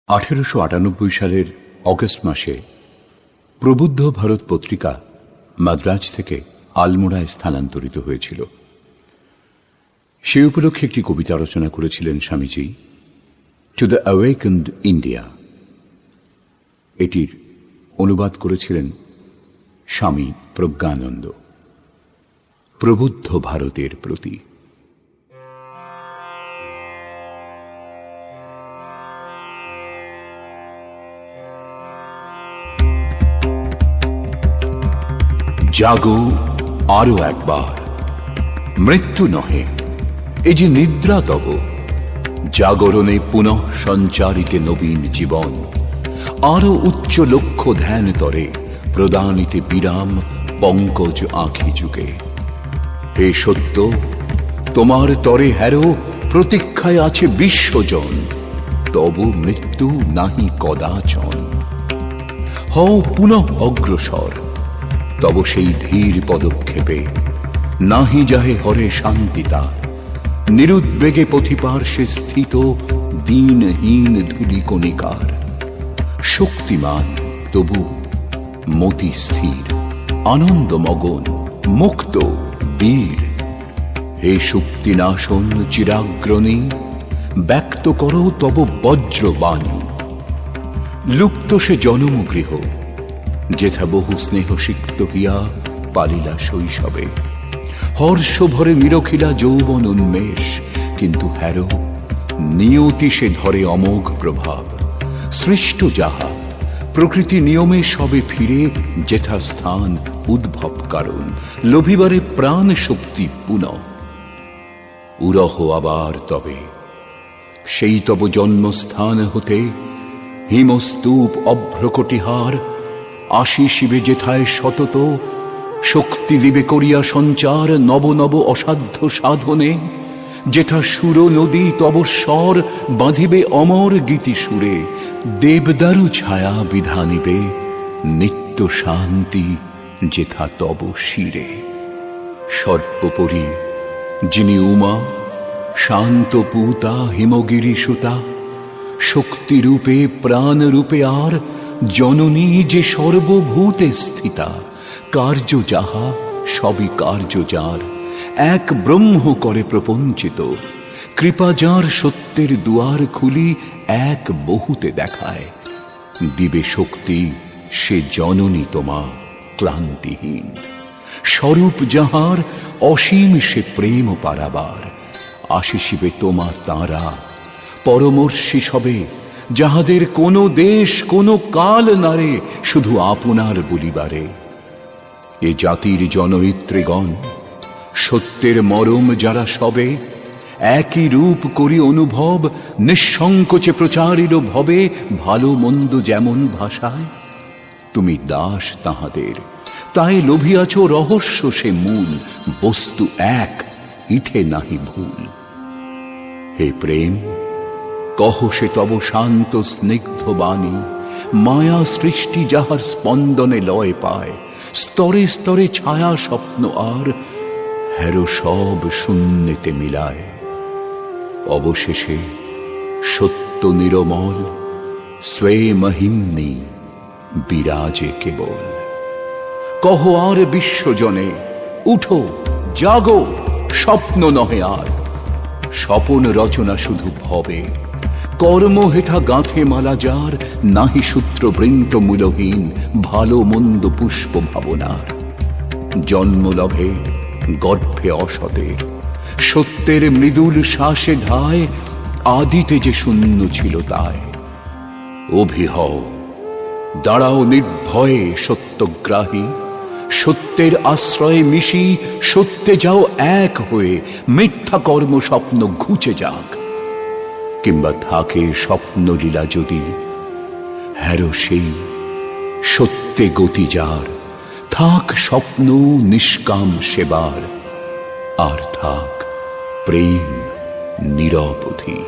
1898 সালের অগস্ট মাসে প্রবুদ্ধ ভারত পত্রিকা মাদ্রাজ থেকে আলমোড়ায় স্থানান্তরিত হয়েছিল। সে উপলক্ষে একটি কবিতা রচনা করেছিলেন স্বামীজি, টু দ্য অ্যাওয়েকেন্ড ইন্ডিয়া। এটির অনুবাদ করেছিলেন স্বামী প্রজ্ঞানন্দ। প্রবুদ্ধ ভারতের প্রতি। জাগো আরো একবার, মৃত্যু নহে এ যে নিদ্রা তব, জাগরণে পুনঃ সঞ্চারিতে নবীন জীবন, আরো উচ্চ লক্ষ্য ধ্যান তরে প্রদানিতে বিরাম পঙ্কজ আঁখি যুগে। হে সত্য, তোমার তরে হ্যারো প্রতীক্ষায় আছে বিশ্বজন, তব মৃত্যু নাহি কদাচন। হও পুনঃ অগ্রসর, তব সেই ধীর পদক্ষেপে নাহি যাহে হরে শান্তি তার, নিরুদ্বেগে পথিপার্শ্বে স্থিত দীনহীন ধূলিকণিকার। শক্তিমান তবু মতি স্থির, আনন্দ মগন মুক্ত বীর। হে শক্তিনাশন চিরাগ্রণী, ব্যক্ত করো তব বজ্রবাণী। লুপ্ত সে জনমগৃহ, যেথা বহু স্নেহ সিক্ত হিয়া পালিলা শৈশবে। হর্ষ ভরে নিরখিলা যৌবন উন্মেষ, কিন্তু হ্যারো নিয়তি সে ধরে অমোঘ প্রভাব। সৃষ্ট যাহা প্রকৃতি নিয়মে সবে ফিরে, যেথা স্থান উদ্ভব কারণ, লোভিবারে প্রাণ শক্তি পুনঃ। উরহ আবার তবে সেই তব জন্মস্থান হতে, হিমস্তূপ অভ্রকটিহার। আশি শিবে যেথায় সতত, শক্তি দিবে করিয়া সঞ্চার নব নব অসাধ্য সাধনে। যেথা সুর নদী তব স্বর বাঁধিবে অমর গীতি সুরে, দেবদারু ছায়া বিধানিবে নিত্য শান্তি যেথা তব শিরে। সর্বোপরি যিনি উমা শান্ত পূতা হিমগিরি সুতা, শক্তিরূপে প্রাণরূপে আর জননী যে সর্বভূতে স্থিতা। কার্য যাহা সবই কার্য যার, এক ব্রহ্ম করে প্রপঞ্চিত। কৃপা যার সত্যের দুয়ার খুলি এক বহুতে দেখায়। দিবে শক্তি সে জননী তোমা ক্লান্তিহীন, স্বরূপ যাহার অসীম সে প্রেম পারাবার। আশিসিবে তোমা তাঁরা পরমর্ষি সবে, যাহাদের কোনো দেশ কোনো কাল নারে, শুধু আপনার বলিবারে। এ জাতির জনয়িত্রীগণ সত্যের মরম যারা সবে, একই রূপ করি অনুভব নিঃসংকোচে প্রচারিত ভবে। ভালো মন্দ যেমন ভাষায় তুমি দাস তাহাদের, তাই লোভিয়াছ রহস্য সে মূল। বস্তু এক, ইথে নাহি ভুল। হে প্রেম, কহ সে তব শান্ত স্নিগ্ধ বাণী। মায়া সৃষ্টি যাহার স্পন্দনে লয় পায়, স্তরে স্তরে ছায়া স্বপ্ন আর হ্যারো সব শূন্যেতে মিলায়। অবশেষে সত্য নিরমল স্বে মহিম্নি বিরাজে কেবল। কহ আর বিশ্বজনে, উঠো জাগো, স্বপ্ন নহে আর। স্বপন রচনা শুধু ভবে, কর্ম হেথা গাঁথে মালা যার। নাহি সূত্র বৃন্ত মূলহীন, ভালো মন্দ পুষ্প ভাবনার। জন্মলভে গর্ভে অসতের, সত্যের মৃদুল শ্বাসে ধায়। আদিতে যে শূন্য ছিল তাই। অভিহও, দাঁড়াও নির্ভয়ে সত্যগ্রাহী। সত্যের আশ্রয়ে মিশি, সত্যে যাও এক হয়ে। মিথ্যা কর্ম স্বপ্ন ঘুচে যাক, কিংবা থাকে স্বপ্নলীলা যদি। হ্যারো সেই সত্যে গতি যার, থাক স্বপ্ন নিষ্কাম সেবার। আর থাক প্রেম নিরবধি।